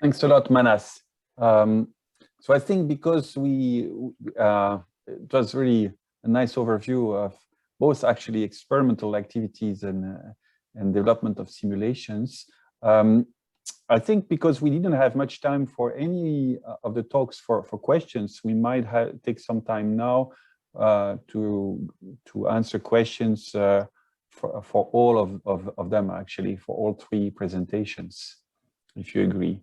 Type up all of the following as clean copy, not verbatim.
Thanks a lot, Manas. So I think because it was really a nice overview of both actually experimental activities and development of simulations. I think because we didn't have much time for any of the talks for questions, we might take some time now to answer questions for all of them, actually, for all three presentations, if you agree.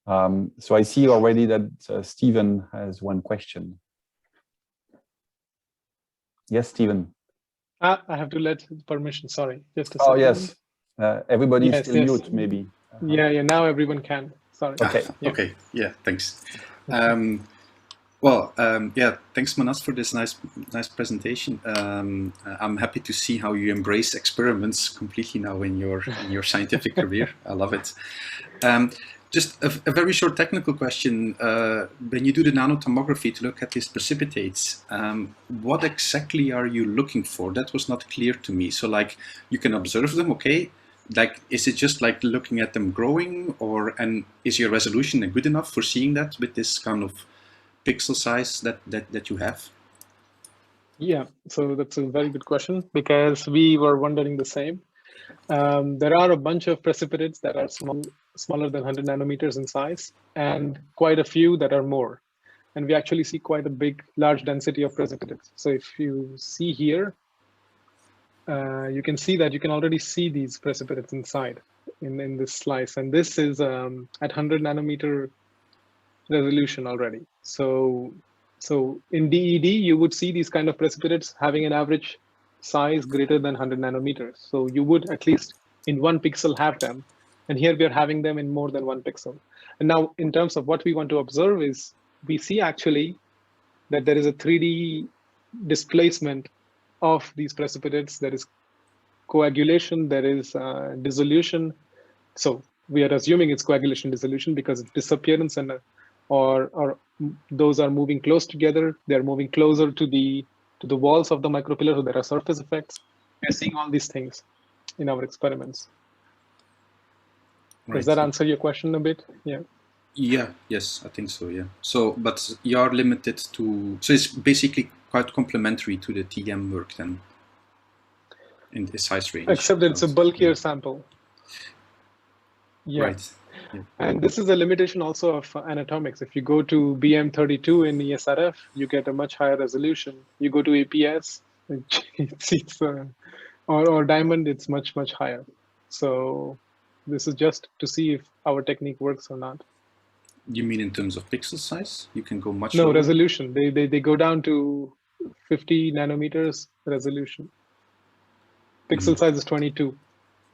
So I see already that Stephen has one question. Yes, Stephen. I have to let permission, sorry. Just a second. Oh, yes. Everybody is still mute, maybe. Yeah, now everyone can. Sorry. Okay, okay, yeah, thanks. Yeah, thanks, Manas, for this nice presentation. I'm happy to see how you embrace experiments completely now in your scientific career. I love it. Just a very short technical question. When you do the nanotomography to look at these precipitates, what exactly are you looking for? That was not clear to me. So, like, you can observe them, okay? Like, is it just like looking at them growing, and is your resolution good enough for seeing that with this kind of pixel size that you have? Yeah, so that's a very good question, because we were wondering the same. There are a bunch of precipitates that are smaller than 100 nanometers in size, and quite a few that are more. And we actually see quite a large density of precipitates. So if you see here, you can see that you can already see these precipitates inside in this slice. And this is at 100 nanometer resolution already. So in DED, you would see these kind of precipitates having an average size greater than 100 nanometers. So you would at least in 1 pixel have them. And here we are having them in more than 1 pixel. And now in terms of what we want to observe is, we see actually that there is a 3D displacement of these precipitates. There is coagulation, there is dissolution. So we are assuming it's coagulation dissolution because it's disappearance, and or those are moving close together. They're moving closer to the walls of the micropillar, so there are surface effects. We're seeing all these things in our experiments. Right. Does that answer your question a bit? Yeah. Yeah, yes, I think so, yeah. So, but you are limited to, so it's basically quite complementary to the TM work then, in the size range. Except that it's a bulkier sample. Yeah. Right. Yeah. And this is a limitation also of anatomics. If you go to BM32 in ESRF, you get a much higher resolution. You go to APS, or Diamond, it's much, much higher. So this is just to see if our technique works or not. You mean in terms of pixel size? You can go much lower? No, resolution. They go down to 50 nanometers resolution. Pixel size is 22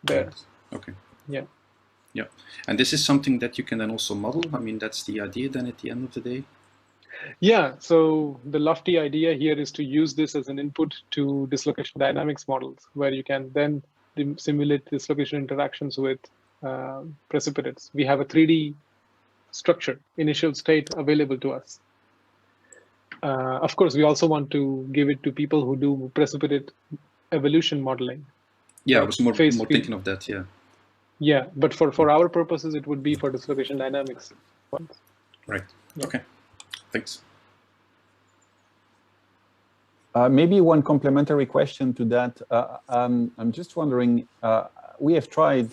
there. Right. Okay. Yeah. Yeah. And this is something that you can then also model? I mean, that's the idea then at the end of the day? Yeah. So the lofty idea here is to use this as an input to dislocation dynamics models, where you can then simulate dislocation interactions with precipitates. We have a 3D structure, initial state available to us. Of course, we also want to give it to people who do precipitate evolution modeling. Yeah, I was more thinking of that, yeah. Yeah, but for our purposes, it would be for dislocation dynamics. Right, yeah. Okay, thanks. Maybe one complementary question to that. I'm just wondering, we have tried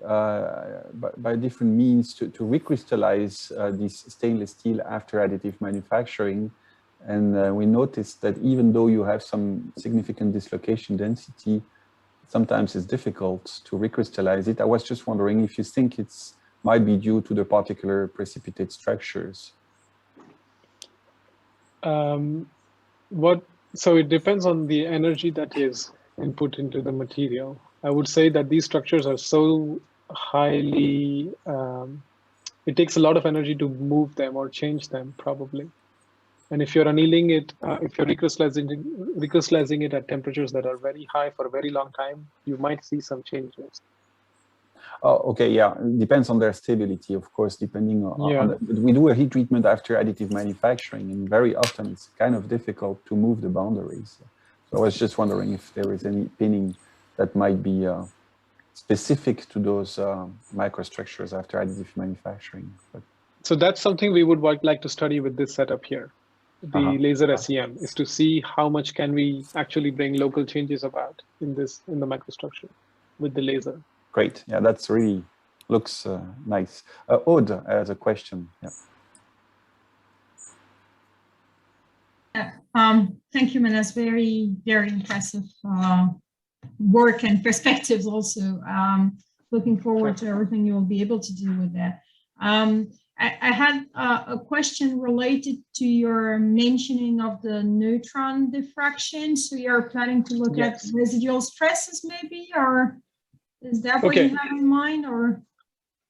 by different means to recrystallize this stainless steel after additive manufacturing. And we noticed that even though you have some significant dislocation density, sometimes it's difficult to recrystallize it. I was just wondering if you think it's might be due to the particular precipitate structures. So it depends on the energy that is input into the material. I would say that these structures are so highly, it takes a lot of energy to move them or change them, probably. And if you're annealing it, if you're recrystallizing it at temperatures that are very high for a very long time, you might see some changes. Oh, okay, yeah, it depends on their stability, of course, depending on we do a heat treatment after additive manufacturing, and very often it's kind of difficult to move the boundaries. So I was just wondering if there is any pinning that might be specific to those microstructures after additive manufacturing. But, so that's something we would like to study with this setup here. The laser SEM is to see how much can we actually bring local changes about in the microstructure with the laser. Great. Yeah, that's really looks nice. Aude has a question. Yeah. Thank you, Manas. Very, very impressive work and perspectives also. Looking forward to everything you will be able to do with that. I had a question related to your mentioning of the neutron diffraction. So you're planning to look at residual stresses maybe, or is that what you have in mind? Or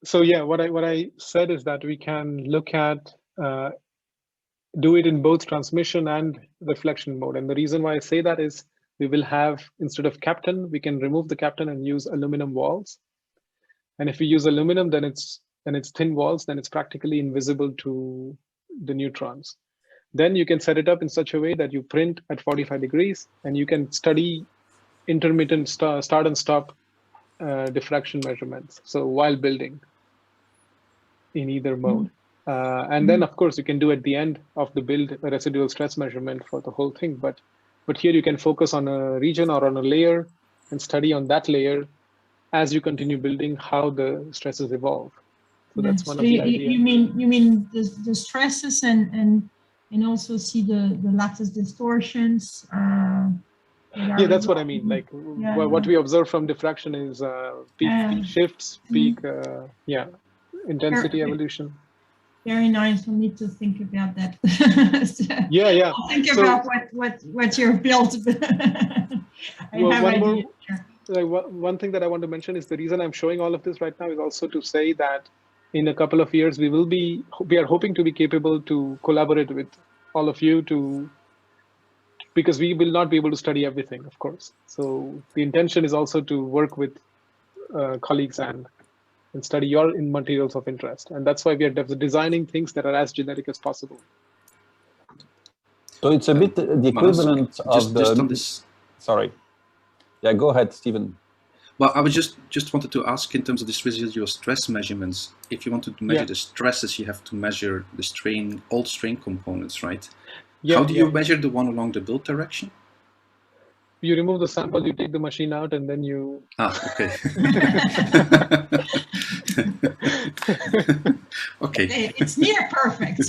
so yeah, what I said is that we can look at do it in both transmission and reflection mode. And the reason why I say that is we will have, instead of captain, we can remove the captain and use aluminum walls. And if we use aluminum, then it's thin walls, then it's practically invisible to the neutrons. Then you can set it up in such a way that you print at 45 degrees and you can study intermittent start and stop diffraction measurements. So while building in either mode. And then, of course, you can do at the end of the build a residual stress measurement for the whole thing. But here you can focus on a region or on a layer and study on that layer as you continue building how the stresses evolve. So that's one of the ideas. You mean the stresses and also see the lattice distortions? Yeah, that's what I mean. Like what we observe from diffraction is peak shifts, peak intensity evolution. Very nice. We'll need to think about that. So, yeah. I'll think about what you've built. One thing that I want to mention is the reason I'm showing all of this right now is also to say that in a couple of years we are hoping to be capable to collaborate with all of you because we will not be able to study everything, of course. So the intention is also to work with colleagues and study your materials of interest. And that's why we are designing things that are as generic as possible. So it's a bit the equivalent of the... Just on this. Sorry. Yeah, go ahead, Stephen. Well, I was just wanted to ask in terms of this residual stress measurements, if you want to measure the stresses, you have to measure the strain, all strain components, right? Yeah, how do you measure the one along the build direction? You remove the sample, you take the machine out, and then you... Okay. Okay. It's near perfect.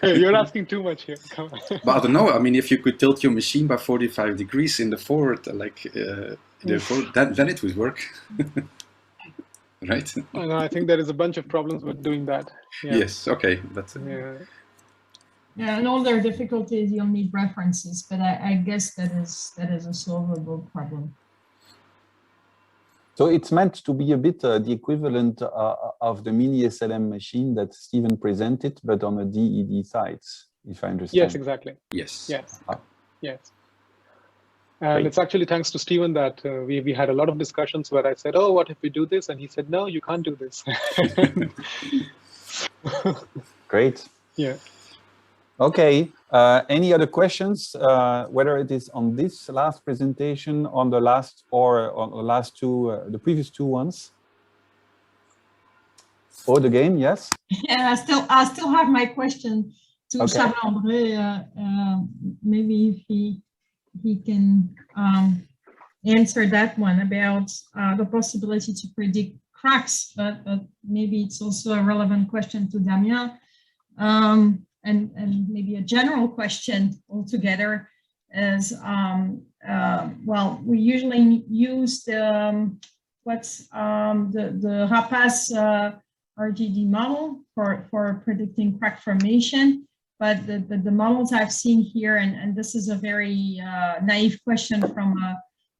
You're asking too much here. Come on. But I don't know. I mean, if you could tilt your machine by 45 degrees in the forward, then it would work. Right? No, I think there is a bunch of problems with doing that. Yeah. Yes. Okay. But yeah, and all their difficulties, you'll need references, but I guess that is a solvable problem. So it's meant to be a bit the equivalent of the mini SLM machine that Stephen presented, but on a DED side, if I understand. Yes, exactly. Yes. Yes. Yes. And it's actually thanks to Stephen that we had a lot of discussions where I said, oh, what if we do this? And he said, no, you can't do this. Great. Yeah. Okay. Any other questions, whether it is on this last presentation, on the last, or on the last two, the previous two ones? Aude again, yes? Yeah, I still have my question to Charles-André. Maybe if he can answer that one about the possibility to predict cracks, but maybe it's also a relevant question to Damien. And maybe a general question altogether is, well, we usually use the Rapaz RGD model for predicting crack formation, but the models I've seen here, and this is a very naive question from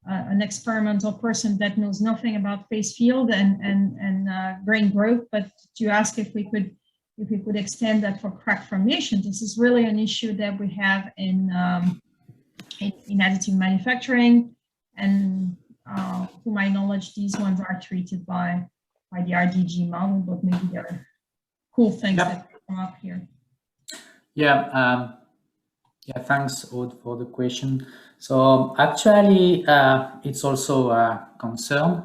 an experimental person that knows nothing about phase field and grain growth, but to ask if we could extend that for crack formation. This is really an issue that we have in additive manufacturing, and to my knowledge, these ones are treated by the RDG model, but maybe there are cool things that come up here. Yeah, Yeah, thanks, Aude, for the question. So actually, it's also a concern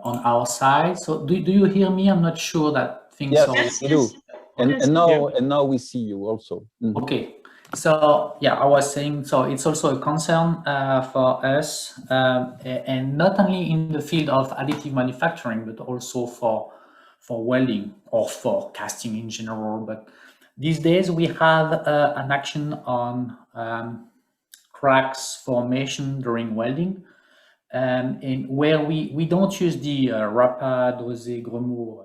on our side. So do you hear me? I'm not sure that things yes, are... Yes, we do. And now we see you also. Mm-hmm. Okay. So yeah, I was saying, so it's also a concern for us, and not only in the field of additive manufacturing, but also for welding or for casting in general. But these days we have an action on cracks formation during welding, and where we don't use the Rapid, Logé, Gromot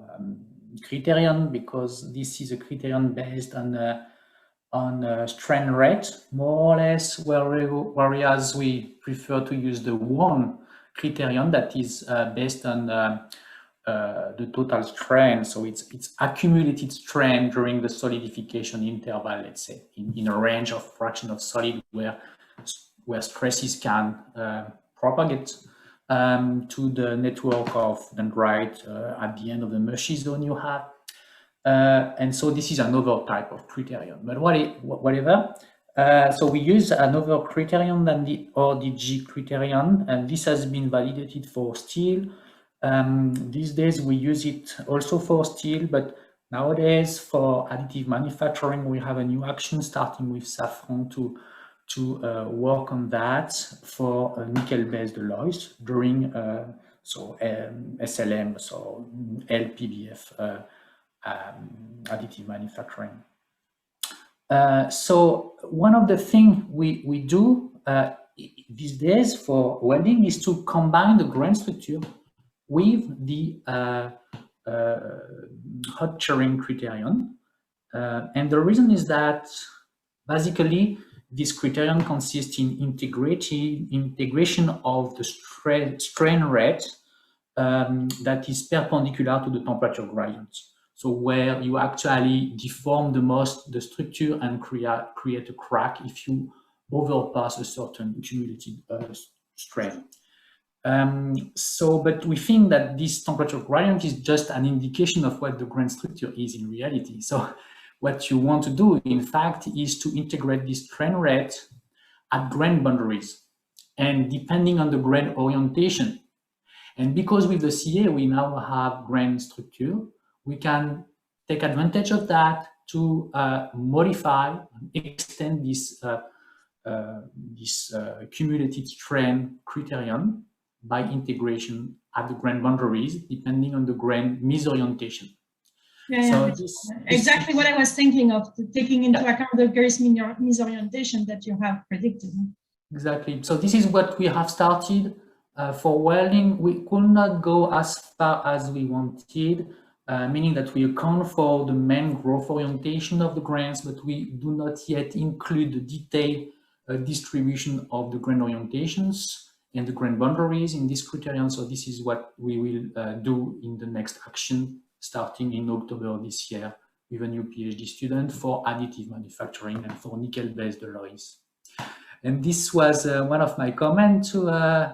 criterion, because this is a criterion based on strain rate, more or less, whereas we prefer to use the one criterion that is based on the total strain. So it's accumulated strain during the solidification interval, let's say, in a range of fraction of solid where stresses can propagate to the network of dendrite at the end of the mushy zone you have. And so this is another type of criterion, but whatever. So we use another criterion than the ODG criterion, and this has been validated for steel. These days we use it also for steel, but nowadays for additive manufacturing, we have a new action starting with Safran to work on that for nickel-based alloys during SLM, so LPBF additive manufacturing. So one of the things we do these days for welding is to combine the grain structure with the hot charring criterion. And the reason is that basically this criterion consists in integration of the strain rate that is perpendicular to the temperature gradient. So where you actually deform the most the structure and create a crack if you overpass a certain cumulative strain. But we think that this temperature gradient is just an indication of what the grain structure is in reality. So what you want to do, in fact, is to integrate this strain rate at grain boundaries and depending on the grain orientation. And because with the CA we now have grain structure, we can take advantage of that to modify, extend this cumulative strain criterion by integration at the grain boundaries, depending on the grain misorientation. Yeah, so exactly what I was thinking of, taking into account the various misorientation that you have predicted. Exactly. So this is what we have started. For welding, we could not go as far as we wanted, meaning that we account for the main growth orientation of the grains, but we do not yet include the detailed distribution of the grain orientations and the grain boundaries in this criterion. So this is what we will do in the next action, starting in October this year with a new PhD student for additive manufacturing and for nickel-based alloys. And this was one of my comments to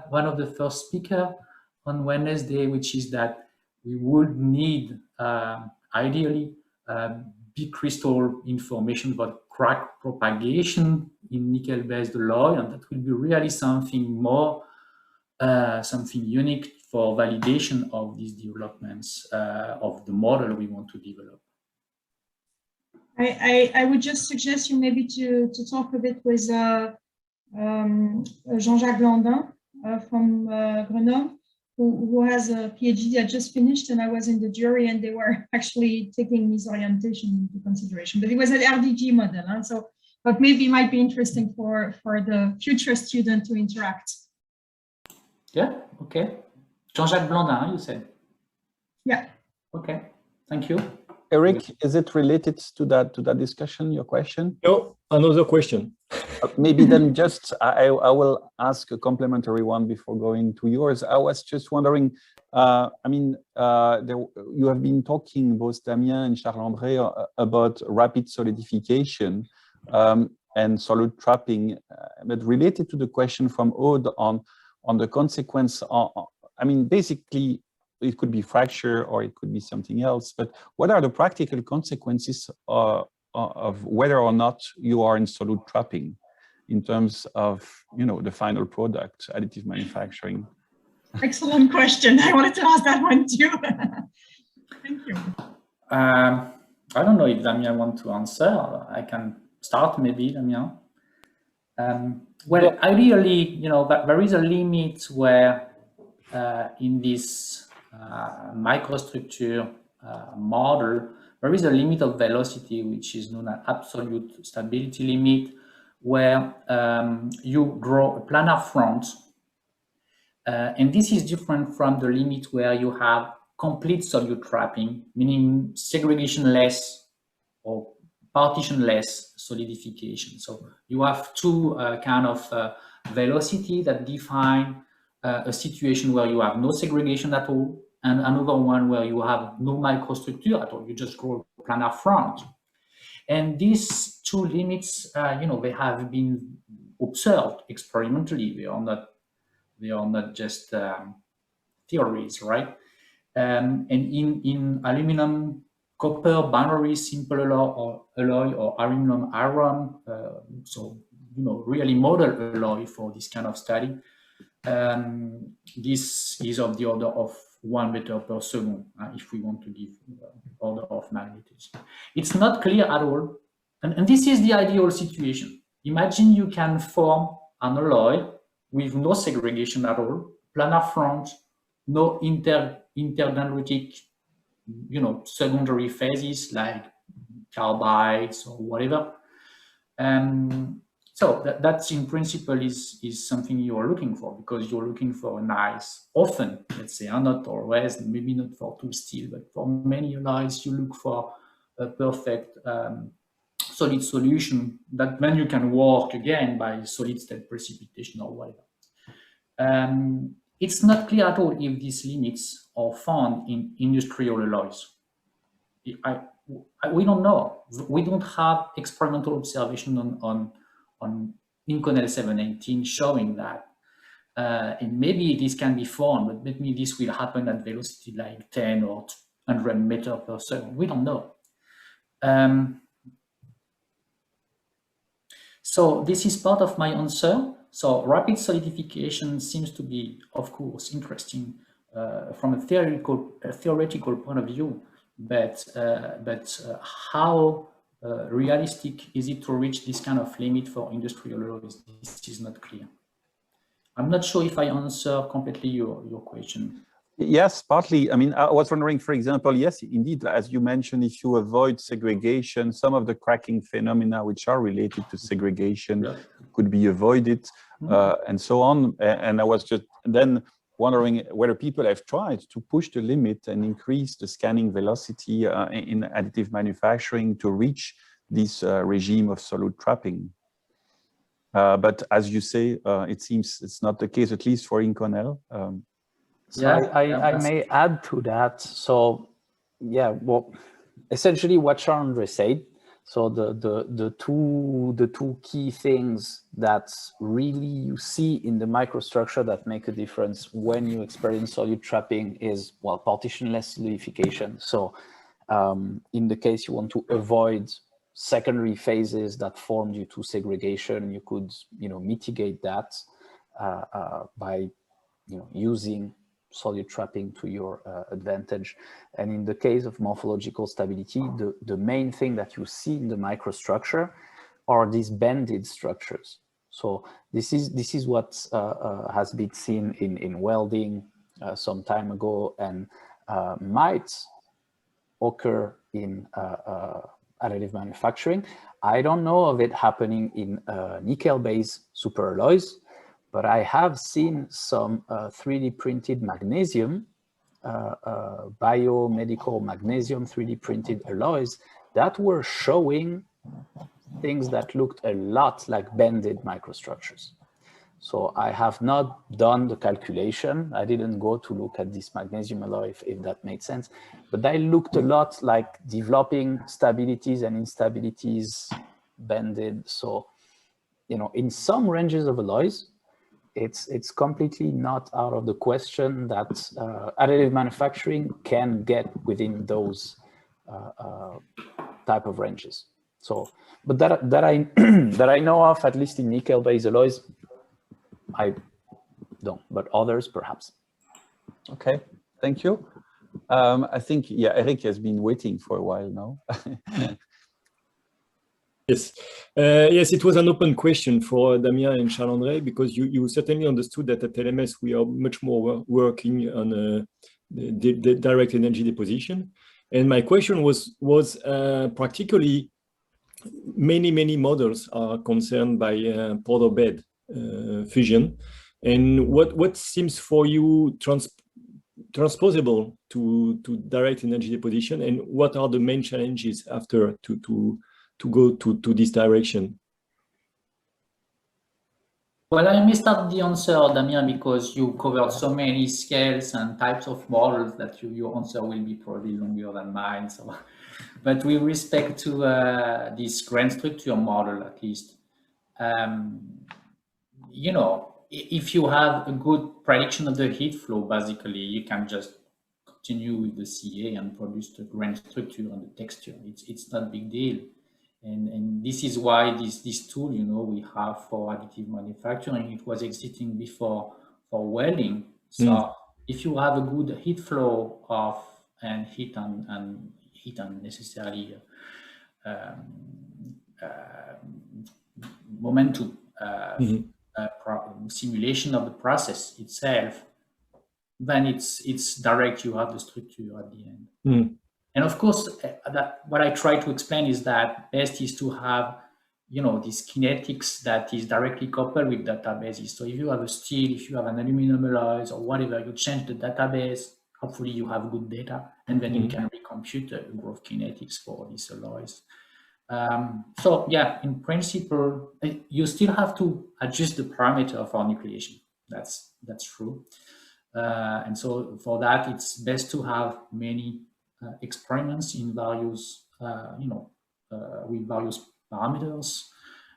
one of the first speakers on Wednesday, which is that we would need, ideally, big crystal information about crack propagation in nickel-based alloy, and that will be really something more, something unique for validation of these developments of the model we want to develop. I would just suggest you maybe to talk a bit with Jean-Jacques Landin from Grenoble, who has a PhD that just finished, and I was in the jury, and they were actually taking misorientation into consideration. But it was an RDG model, huh? So, but maybe it might be interesting for the future student to interact. Yeah. Okay. Jean-Jacques Blandin, you said. Yeah. Okay. Thank you. Eric, is it related to that discussion, your question? No, another question. Maybe then just I will ask a complementary one before going to yours. I was just wondering, I mean, you have been talking, both Damien and Charles-André, about rapid solidification and solid trapping, but related to the question from Aude on the consequence, I mean, basically, it could be fracture or it could be something else, but what are the practical consequences of whether or not you are in solute trapping in terms of, you know, the final product, additive manufacturing? Excellent question. I wanted to ask that one too. Thank you. I don't know if Damien wants to answer. I can start maybe, Damien. Well, ideally, you know, there is a limit where in this microstructure model, there is a limit of velocity, which is known as absolute stability limit, where you draw a planar front. And this is different from the limit where you have complete solute trapping, meaning segregation-less or partition-less solidification. So you have two kind of velocity that define a situation where you have no segregation at all, and another one where you have no microstructure at all. You just draw a planar front. And these two limits, you know, they have been observed experimentally. They are not just theories, right? And in aluminum, copper, binary, simple alloy, or aluminum iron, so, you know, really model alloy for this kind of study. This is of the order of 1 meter per second, if we want to give order of magnitude. It's not clear at all. And this is the ideal situation. Imagine you can form an alloy with no segregation at all, planar front, no interdendritic, you know, secondary phases like carbides or whatever. So that's in principle is something you are looking for, because you're looking for a nice, often, let's say, not always, maybe not for tool steel, but for many alloys, you look for a perfect solid solution that then you can work again by solid state precipitation or whatever. It's not clear at all if these limits are found in industrial alloys. We don't know. We don't have experimental observation on Inconel 718 showing that. And maybe this can be found, but maybe this will happen at velocity like 10 or 100 meters per second. We don't know. So this is part of my answer. So rapid solidification seems to be, of course, interesting from a theoretical point of view, but how realistic is it to reach this kind of limit for industrial alloys? This is not clear. I'm not sure if I answer completely your question. Yes, partly. I mean, I was wondering, for example, yes, indeed, as you mentioned, if you avoid segregation, some of the cracking phenomena which are related to segregation could be avoided, and so on. And I was just then wondering whether people have tried to push the limit and increase the scanning velocity in additive manufacturing to reach this regime of solute trapping. But as you say, it seems it's not the case, at least for Inconel. So I may add to that. So yeah, well, essentially what Charles said. So the two key things that really you see in the microstructure that make a difference when you experience solute trapping is, well, partitionless solidification. So in the case you want to avoid secondary phases that form due to segregation, you could, you know, mitigate that by, you know, using solute trapping to your advantage. And in the case of morphological stability, the main thing that you see in the microstructure are these banded structures. So this is what has been seen in welding some time ago, and might occur in additive manufacturing. I don't know of it happening in nickel-based superalloys, but I have seen some 3D printed magnesium, biomedical magnesium 3D printed alloys that were showing things that looked a lot like banded microstructures. So I have not done the calculation. I didn't go to look at this magnesium alloy, if that made sense, but they looked a lot like developing stabilities and instabilities banded. So, you know, in some ranges of alloys, it's completely not out of the question that additive manufacturing can get within those type of ranges. So, but that I that I know of, at least in nickel-based alloys, I don't, but others perhaps. Okay, thank you. I think, yeah, Eric has been waiting for a while now. Yes, yes, it was an open question for Damien and Charles-André, because you certainly understood that at LMS we are much more working on the direct energy deposition. And my question was practically many models are concerned by powder bed fusion. And what seems for you transposable to direct energy deposition, and what are the main challenges after to go to this direction? Well, I missed out the answer, Damien, because you covered so many scales and types of models that your answer will be probably longer than mine. So, but with respect to this grand structure model, at least, you know, if you have a good prediction of the heat flow, basically, you can just continue with the CA and produce the grand structure and the texture. It's not a big deal. And this is why this tool, you know, we have for additive manufacturing, it was existing before for welding. So if you have a good heat flow of and heat and necessarily momentum simulation of the process itself, then it's direct. You have the structure at the end. And of course, what I try to explain is that best is to have, you know, these kinetics that is directly coupled with databases. So if you have a steel, if you have an aluminum alloys or whatever, you change the database, hopefully you have good data, and then you can recompute the growth kinetics for these alloys. So yeah, in principle, you still have to adjust the parameter for nucleation. That's true. And so for that, it's best to have many experiments in various, with various parameters.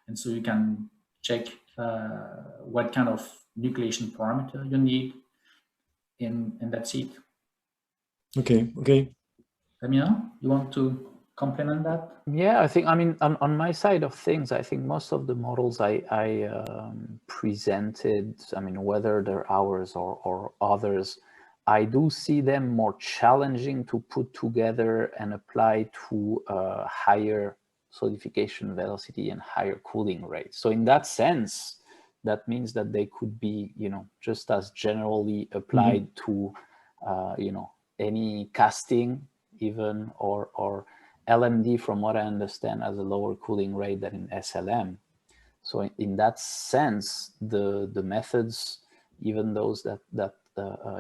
And so you can check what kind of nucleation parameter you need, and that's it. Okay. Damien, you want to complement that? Yeah, I think, I mean, on my side of things, I think most of the models I presented, I mean, whether they're ours or others, I do see them more challenging to put together and apply to higher solidification velocity and higher cooling rate. So in that sense, that means that they could be, you know, just as generally applied to, you know, any casting even, or LMD, from what I understand, has a lower cooling rate than in SLM. So in that sense, the methods, even those that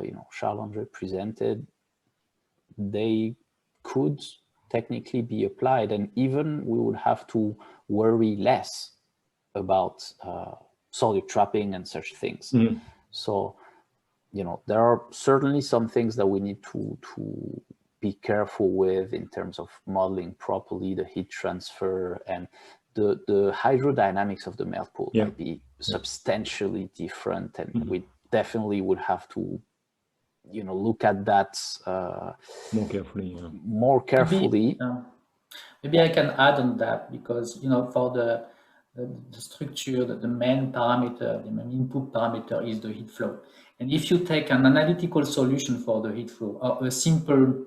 you know, Charles-André presented, they could technically be applied, and even we would have to worry less about solid trapping and such things. So, you know, there are certainly some things that we need to be careful with in terms of modeling properly the heat transfer, and the hydrodynamics of the melt pool might be substantially different, and we definitely would have to, you know, look at that more carefully. Maybe I can add on that, because, you know, for the structure, the main parameter, the main input parameter is the heat flow. And if you take an analytical solution for the heat flow, or a simple,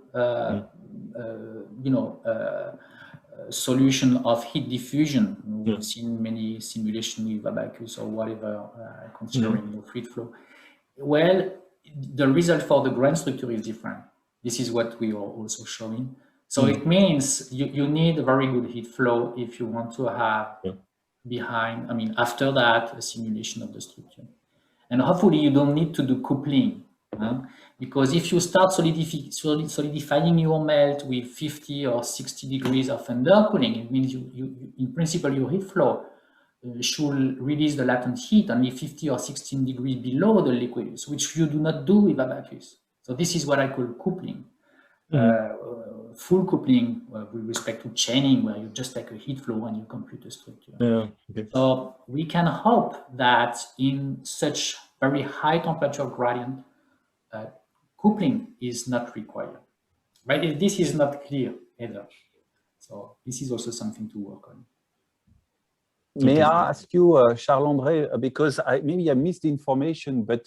solution of heat diffusion, we've seen many simulations with Abacus or whatever, considering the heat flow. Well, the result for the grain structure is different. This is what we are also showing. So it means you need a very good heat flow if you want to have after that, a simulation of the structure. And hopefully you don't need to do coupling, because if you start solidifying your melt with 50 or 60 degrees of undercooling, it means you in principle, your heat flow should release the latent heat only 50 or 16 degrees below the liquid, which you do not do with Abacus. So this is what I call coupling. Full coupling with respect to chaining, where you just take a heat flow and you compute the structure. So we can hope that in such very high temperature gradient, coupling is not required. Right? This is not clear either. So this is also something to work on. May I ask you, Charles-André, because maybe I missed the information, but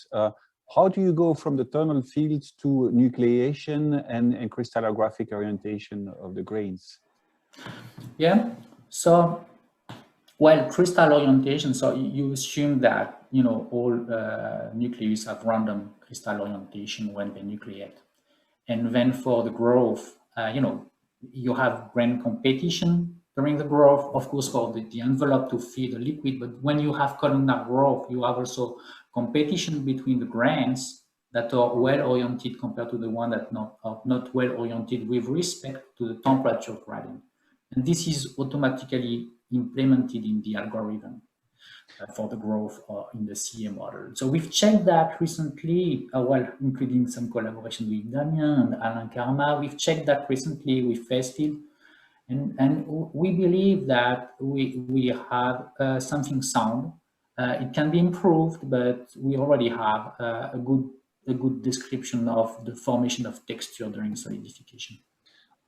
how do you go from the thermal fields to nucleation and crystallographic orientation of the grains? Yeah, so, well, crystal orientation, so you assume that, you know, all nucleus have random crystal orientation when they nucleate. And then for the growth, you know, you have grain competition during the growth, of course, for the envelope to feed the liquid. But when you have columnar growth, you have also competition between the grains that are well-oriented compared to the one that are not well-oriented with respect to the temperature gradient. And this is automatically implemented in the algorithm for the growth in the CA model. So we've checked that recently, well, including some collaboration with Damien and Alain Karma. We've checked that recently with phase field, and we believe that we have something sound. It can be improved, but we already have a good description of the formation of texture during solidification.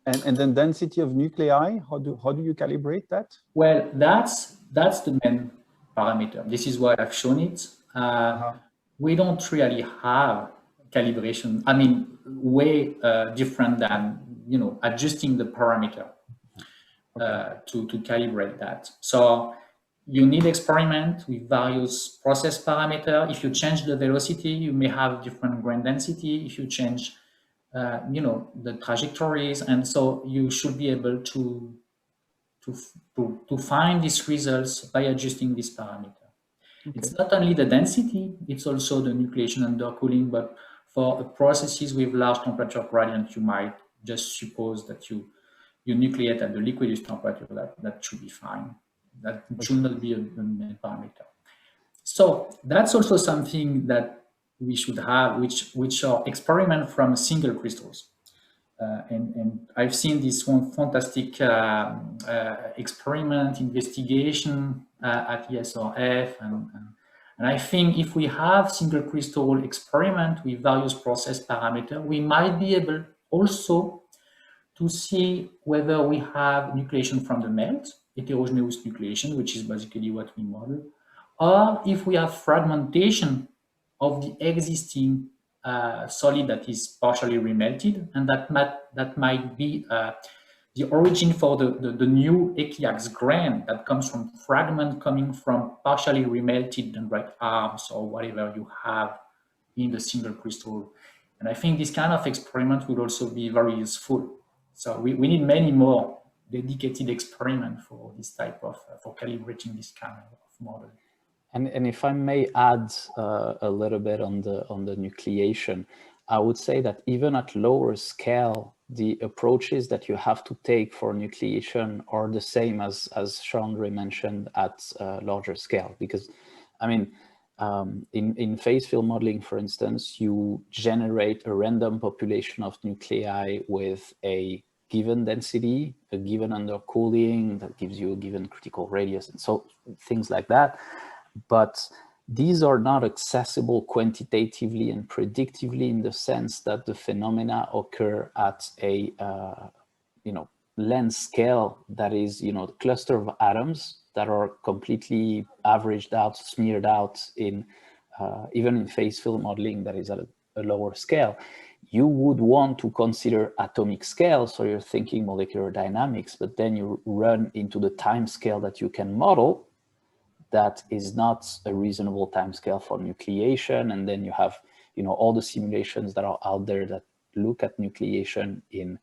And then density of nuclei, how do you calibrate that? Well, that's the main parameter. This is why I've shown it. We don't really have calibration. I mean, way different than, you know, adjusting the parameter to calibrate that. So you need experiment with various process parameter. If you change the velocity, you may have different grain density. If you change, you know, the trajectories, and so you should be able to find these results by adjusting this parameter. Okay. It's not only the density, it's also the nucleation undercooling, but for processes with large temperature gradient, you might just suppose that you nucleate at the liquidus temperature, that should be fine. That should not be a main parameter. So that's also something that we should have, which are experiments from single crystals. And I've seen this one fantastic experiment investigation at ESRF, and I think if we have single crystal experiment with various process parameters, we might be able also to see whether we have nucleation from the melt, heterogeneous nucleation, which is basically what we model, or if we have fragmentation of the existing solid that is partially remelted, and that might be the origin for the new Echiax grain that comes from fragment coming from partially remelted dendrite arms or whatever you have in the single crystal. And I think this kind of experiment will also be very useful. So we need many more dedicated experiments for this type of, for calibrating this kind of model. And if I may add a little bit on the nucleation, I would say that even at lower scale, the approaches that you have to take for nucleation are the same as Charles-André mentioned at larger scale. Because, I mean, in phase field modeling, for instance, you generate a random population of nuclei with a given density, a given undercooling that gives you a given critical radius, and so things like that. But these are not accessible quantitatively and predictively in the sense that the phenomena occur at a length scale that is, the cluster of atoms that are completely averaged out, smeared out in even in phase field modeling that is at a lower scale. You would want to consider atomic scale, so you're thinking molecular dynamics, but then you run into the time scale that you can model. That is not a reasonable time scale for nucleation, and then you have all the simulations that are out there that look at nucleation in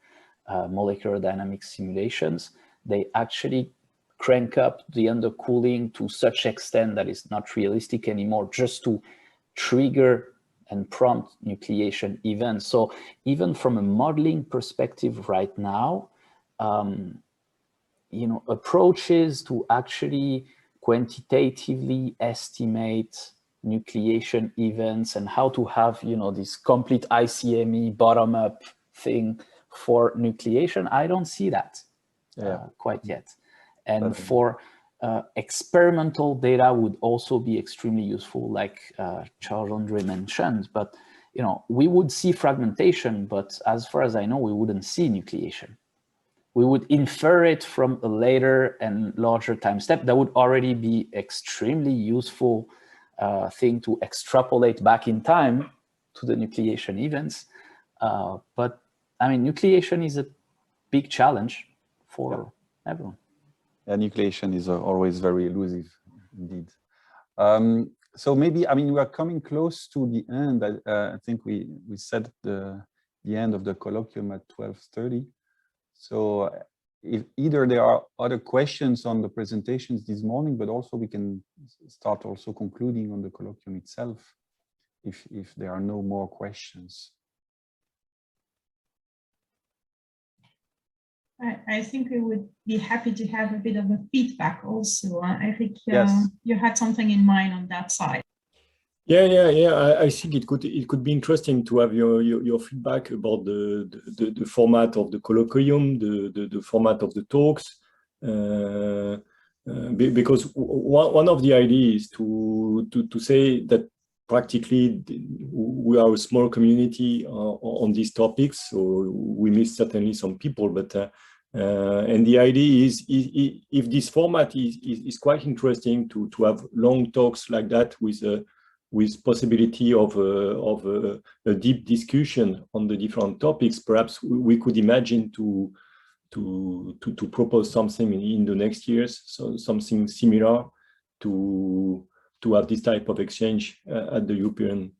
molecular dynamics simulations. They actually crank up the undercooling to such extent that it's not realistic anymore, just to trigger and prompt nucleation events. So even from a modeling perspective right now, approaches to actually quantitatively estimate nucleation events and how to have, this complete ICME bottom-up thing for nucleation, I don't see that quite yet. And for experimental data would also be extremely useful, like Charles-André mentioned, but we would see fragmentation, but as far as I know, we wouldn't see nucleation. we would infer it from a later and larger time step. That would already be extremely useful thing to extrapolate back in time to the nucleation events. But I mean, nucleation is a big challenge for everyone. Yeah, nucleation is always very elusive indeed. So maybe, I mean, we are coming close to the end. I think we set the end of the colloquium at 12:30. So if either there are other questions on the presentations this morning, but also we can start also concluding on the colloquium itself if there are no more questions. I think we would be happy to have a bit of a feedback also. I think Yes. you had something in mind on that side. Yeah. I think it could be interesting to have your feedback about the format of the colloquium, the format of the talks, because one of the ideas is to say that practically we are a small community on these topics, so we miss certainly some people, but and the idea is if this format is quite interesting to have long talks like that with possibility of a deep discussion on the different topics, perhaps we could imagine to propose something in the next years, so something similar to have this type of exchange at the European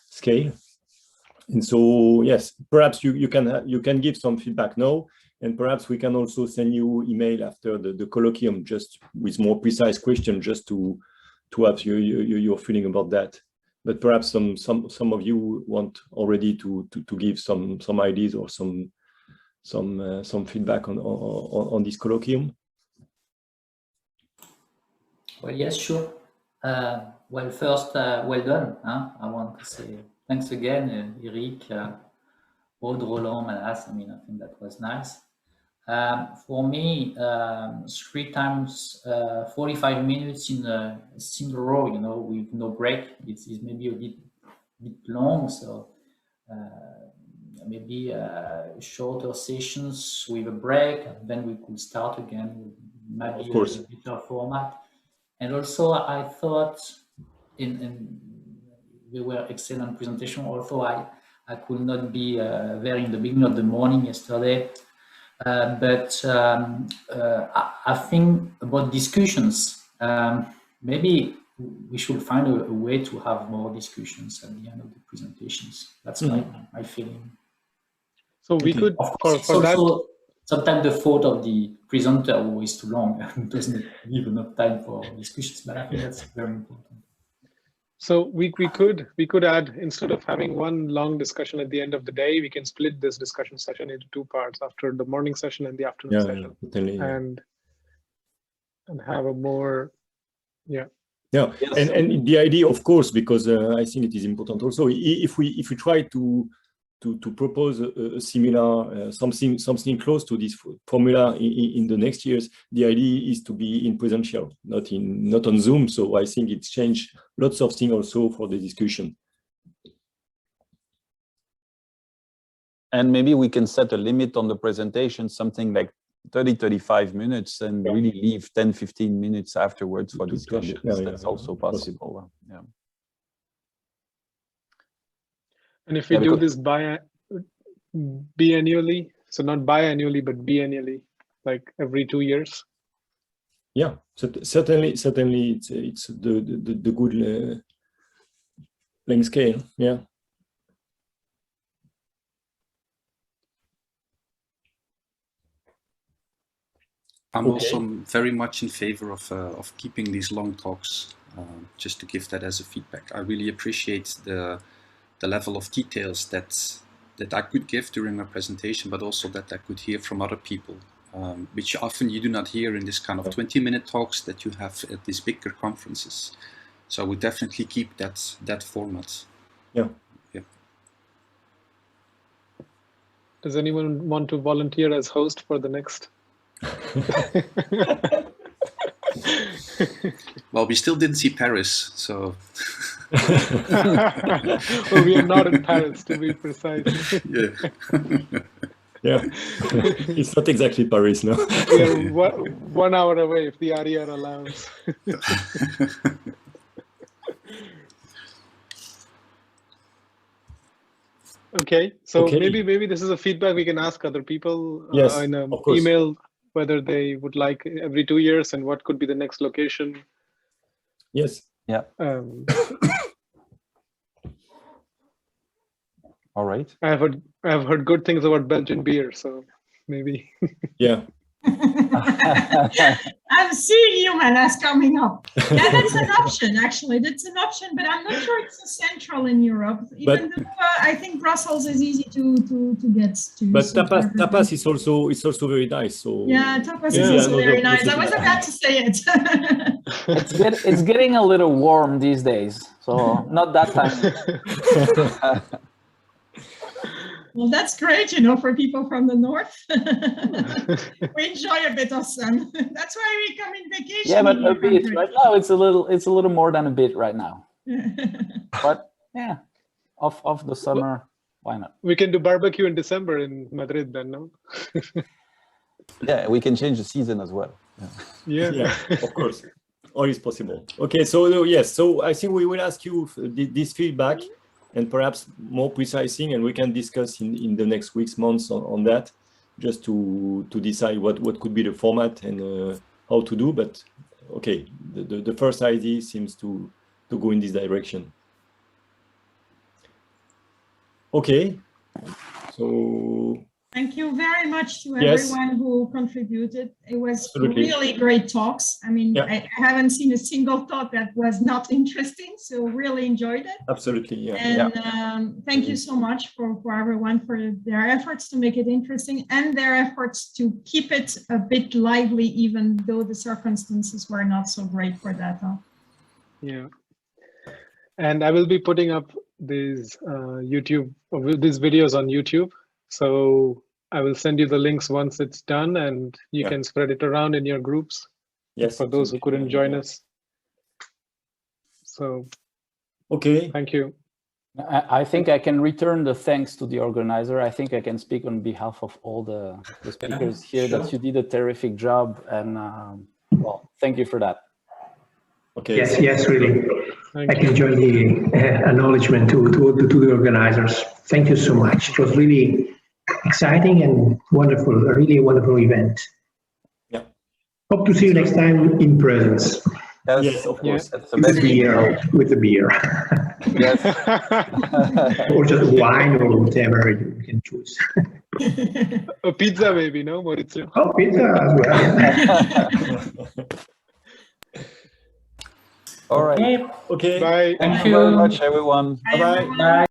scale. And so, yes, perhaps you can give some feedback now, and perhaps we can also send you email after the colloquium, just with more precise questions, just to have your feeling about that. But perhaps some of you want already to give some ideas or some feedback on this colloquium. Well, yes, sure. Well, first, well done. I want to say thanks again, Eric, Aude, Roland, Manas. I mean, I think that was nice. For me, 3 times 45 minutes in a single row, you know, with no break, it's maybe a bit long. So maybe shorter sessions with a break, and then we could start again with maybe a better format. And also, I thought they were excellent presentation. Although I could not be there in the beginning of the morning yesterday, but I think about discussions. Maybe we should find a way to have more discussions at the end of the presentations. That's my feeling. So we could, for that. Sometimes the fault of the presenter who is too long and doesn't leave enough time for discussions, but I think that's very important. So we could add, instead of having one long discussion at the end of the day, we can split this discussion session into 2 parts, after the morning session and the afternoon session, totally, and have a more, Yeah, and the idea, of course, because I think it is important also, if we try to propose a similar something close to this formula in the next years, the idea is to be in presential, not on Zoom. So I think it's changed lots of things also for the discussion. And maybe we can set a limit on the presentation, something like 30-35 minutes, and really leave 10-15 minutes afterwards for discussions. That's also possible. Yeah. And if we do this biannually, so not biannually, but biannually, like every 2 years. Yeah, so certainly it's the good length scale. Yeah. I'm also very much in favor of keeping these long talks, just to give that as a feedback. I really appreciate the level of details that I could give during my presentation, but also that I could hear from other people, which often you do not hear in this kind of 20-minute talks that you have at these bigger conferences. So I would definitely keep that format. Yeah. Does anyone want to volunteer as host for the next? Well, we still didn't see Paris, so. Well, we are not in Paris, to be precise. Yeah. Yeah, it's not exactly Paris, no. We are 1 hour away if the RER allows. Okay, so maybe this is a feedback we can ask other people in an email whether they would like every 2 years and what could be the next location. Yes. Yeah. All right. I've heard good things about Belgian beer, so maybe. Yeah. I'm seeing you, Manas, coming up. Yeah, that's an option, actually. That's an option, but I'm not sure it's so central in Europe. Even though I think Brussels is easy to get to. But tapas is also very nice. So yeah, tapas is also very nice. I was about to say it. It's getting a little warm these days, so not that time. Well, that's great, for people from the north. We enjoy a bit of sun. That's why we come in vacation. Yeah, but a bit right now. It's a little more than a bit right now. But yeah, off the summer, why not? We can do barbecue in December in Madrid then, no? Yeah, we can change the season as well. Yeah, of course, all is possible. Okay, so yes, so I think we will ask you this feedback. And perhaps more precise thing, and we can discuss in the next weeks, months on that, just to decide what could be the format and how to do. But okay, the first idea seems to go in this direction. Okay, so thank you very much to everyone who contributed. It was really great talks. I mean, I haven't seen a single thought that was not interesting, so really enjoyed it. Absolutely, yeah. And thank you so much for everyone for their efforts to make it interesting and their efforts to keep it a bit lively, even though the circumstances were not so great for that. Yeah. And I will be putting up these these videos on YouTube. So I will send you the links once it's done, and you can spread it around in your groups. Yes, for those who couldn't join us. So, thank you. I think I can return the thanks to the organizer. I think I can speak on behalf of all the speakers here that you did a terrific job, and well, thank you for that. Okay. Yes, really. I can join the acknowledgement to the organizers. Thank you so much. It was really exciting and wonderful, a really wonderful event. Yeah. Hope to see you next time in presence. Yes, of course. With the beer. Yes. Or just wine or whatever you can choose. A pizza maybe, no, Maurizio? Oh, pizza as well. All right. Okay. Bye. Thank you very much, everyone. Bye. Bye.